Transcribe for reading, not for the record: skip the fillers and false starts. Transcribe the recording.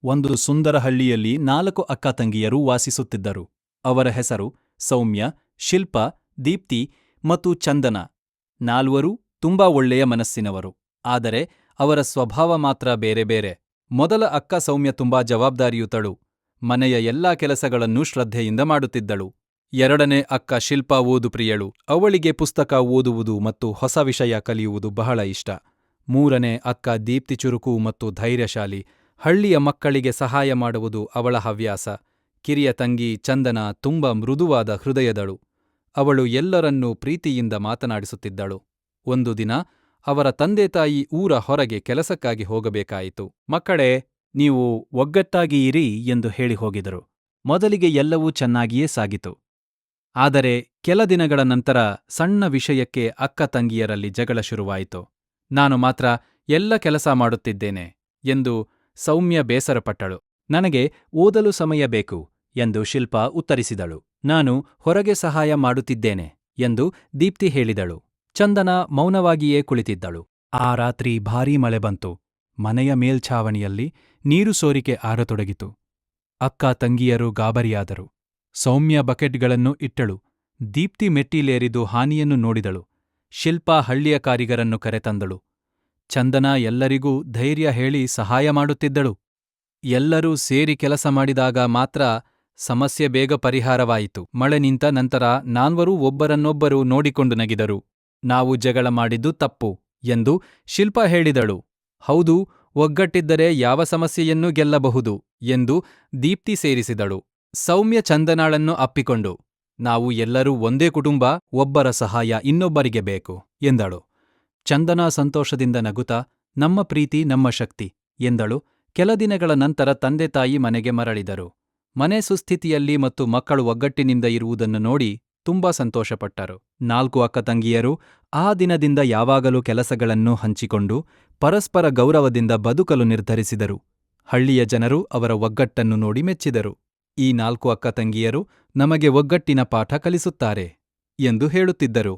ಒಂದು ಸುಂದರ ಹಳ್ಳಿಯಲ್ಲಿ 4 ಅಕ್ಕತಂಗಿಯರು ವಾಸಿಸುತ್ತಿದ್ದರು. ಅವರ ಹೆಸರು ಸೌಮ್ಯ, ಶಿಲ್ಪಾ, ದೀಪ್ತಿ ಮತ್ತು ಚಂದನ. ನಾಲ್ವರೂ ತುಂಬಾ ಒಳ್ಳೆಯ ಮನಸ್ಸಿನವರು. ಆದರೆ ಅವರ ಸ್ವಭಾವ ಮಾತ್ರ ಬೇರೆ ಬೇರೆ. ಮೊದಲ ಅಕ್ಕ ಸೌಮ್ಯ ತುಂಬಾ ಜವಾಬ್ದಾರಿಯುತಳು. ಮನೆಯ ಎಲ್ಲಾ ಕೆಲಸಗಳನ್ನೂ ಶ್ರದ್ಧೆಯಿಂದ ಮಾಡುತ್ತಿದ್ದಳು. ಎರಡನೇ ಅಕ್ಕ ಶಿಲ್ಪಾ ಓದುಪ್ರಿಯಳು. ಅವಳಿಗೆ ಪುಸ್ತಕ ಓದುವುದು ಮತ್ತು ಹೊಸ ವಿಷಯ ಕಲಿಯುವುದು ಬಹಳ ಇಷ್ಟ. ಮೂರನೇ ಅಕ್ಕ ದೀಪ್ತಿ ಚುರುಕು ಮತ್ತು ಧೈರ್ಯಶಾಲಿ. ಹಳ್ಳಿಯ ಮಕ್ಕಳಿಗೆ ಸಹಾಯ ಮಾಡುವುದು ಅವಳ ಹವ್ಯಾಸ. ಕಿರಿಯ ತಂಗಿ ಚಂದನ ತುಂಬ ಮೃದುವಾದ ಹೃದಯದಳು. ಅವಳು ಎಲ್ಲರನ್ನೂ ಪ್ರೀತಿಯಿಂದ ಮಾತನಾಡಿಸುತ್ತಿದ್ದಳು. ಒಂದು ದಿನ ಅವರ ತಂದೆತಾಯಿ ಊರ ಹೊರಗೆ ಕೆಲಸಕ್ಕಾಗಿ ಹೋಗಬೇಕಾಯಿತು. ಮಕ್ಕಳೇ, ನೀವು ಒಗ್ಗಟ್ಟಾಗಿ ಇರಿ ಎಂದು ಹೇಳಿ ಹೋಗಿದರು. ಮೊದಲಿಗೆ ಎಲ್ಲವೂ ಚೆನ್ನಾಗಿಯೇ ಸಾಗಿತು. ಆದರೆ ಕೆಲ ದಿನಗಳ ನಂತರ ಸಣ್ಣ ವಿಷಯಕ್ಕೆ ಅಕ್ಕ ತಂಗಿಯರಲ್ಲಿ ಜಗಳ ಶುರುವಾಯಿತು. ನಾನು ಮಾತ್ರ ಎಲ್ಲ ಕೆಲಸ ಮಾಡುತ್ತಿದ್ದೇನೆ ಎಂದು ಸೌಮ್ಯ ಬೇಸರಪಟ್ಟಳು. ನನಗೆ ಓದಲು ಸಮಯ ಬೇಕು ಎಂದು ಶಿಲ್ಪಾ ಉತ್ತರಿಸಿದಳು. ನಾನು ಹೊರಗೆ ಸಹಾಯ ಮಾಡುತ್ತಿದ್ದೇನೆ ಎಂದು ದೀಪ್ತಿ ಹೇಳಿದಳು. ಚಂದನ ಮೌನವಾಗಿಯೇ ಕುಳಿತಿದ್ದಳು. ಆ ರಾತ್ರಿ ಭಾರೀ ಮಳೆ ಬಂತು. ಮನೆಯ ಮೇಲ್ಛಾವಣಿಯಲ್ಲಿ ನೀರು ಸೋರಿಕೆ ಆರತೊಡಗಿತು. ಅಕ್ಕ ತಂಗಿಯರು ಗಾಬರಿಯಾದರು. ಸೌಮ್ಯ ಬಕೆಟ್ಗಳನ್ನು ಇಟ್ಟಳು. ದೀಪ್ತಿ ಮೆಟ್ಟಿಲೇರಿದು ಹಾನಿಯನ್ನು ನೋಡಿದಳು. ಶಿಲ್ಪಾ ಹಳ್ಳಿಯ ಕಾರಿಗರನ್ನು ಕರೆತಂದಳು. ಚಂದನ ಎಲ್ಲರಿಗೂ ಧೈರ್ಯ ಹೇಳಿ ಸಹಾಯ ಮಾಡುತ್ತಿದ್ದಳು. ಎಲ್ಲರೂ ಸೇರಿ ಕೆಲಸ ಮಾಡಿದಾಗ ಮಾತ್ರ ಸಮಸ್ಯೆ ಬೇಗ ಪರಿಹಾರವಾಯಿತು. ಮಳೆ ನಿಂತ ನಂತರ ನಾಲ್ವರೂ ಒಬ್ಬರನ್ನೊಬ್ಬರು ನೋಡಿಕೊಂಡು ನಗಿದರು. ನಾವು ಜಗಳ ಮಾಡಿದ್ದು ತಪ್ಪು ಎಂದು ಶಿಲ್ಪಾ ಹೇಳಿದಳು. ಹೌದು, ಒಗ್ಗಟ್ಟಿದ್ದರೆ ಯಾವ ಸಮಸ್ಯೆಯನ್ನೂ ಗೆಲ್ಲಬಹುದು ಎಂದು ದೀಪ್ತಿ ಸೇರಿಸಿದಳು. ಸೌಮ್ಯ ಚಂದನಾಳನ್ನು ಅಪ್ಪಿಕೊಂಡು, ನಾವು ಎಲ್ಲರೂ ಒಂದೇ ಕುಟುಂಬ, ಒಬ್ಬರ ಸಹಾಯ ಇನ್ನೊಬ್ಬರಿಗೆ ಬೇಕು ಎಂದಳು. ಚಂದನಾ ಸಂತೋಷದಿಂದ ನಗುತ್ತಾ, ನಮ್ಮ ಪ್ರೀತಿ ನಮ್ಮ ಶಕ್ತಿ ಎಂದಳು. ಕೆಲ ದಿನಗಳ ನಂತರ ತಂದೆ ತಾಯಿ ಮನೆಗೆ ಮರಳಿದರು. ಮನೆ ಸುಸ್ಥಿತಿಯಲ್ಲಿ ಮತ್ತು ಮಕ್ಕಳು ಒಗ್ಗಟ್ಟಿನಿಂದ ಇರುವುದನ್ನು ನೋಡಿ ತುಂಬಾ ಸಂತೋಷಪಟ್ಟರು. 4 ಅಕ್ಕ ತಂಗಿಯರು ಆ ದಿನದಿಂದ ಯಾವಾಗಲೂ ಕೆಲಸಗಳನ್ನು ಹಂಚಿಕೊಂಡು ಪರಸ್ಪರ ಗೌರವದಿಂದ ಬದುಕಲು ನಿರ್ಧರಿಸಿದರು. ಹಳ್ಳಿಯ ಜನರು ಅವರ ಒಗ್ಗಟ್ಟನ್ನು ನೋಡಿ ಮೆಚ್ಚಿದರು. ಈ 4 ಅಕ್ಕ ತಂಗಿಯರು ನಮಗೆ ಒಗ್ಗಟ್ಟಿನ ಪಾಠ ಕಲಿಸುತ್ತಾರೆ ಎಂದು ಹೇಳುತ್ತಿದ್ದರು.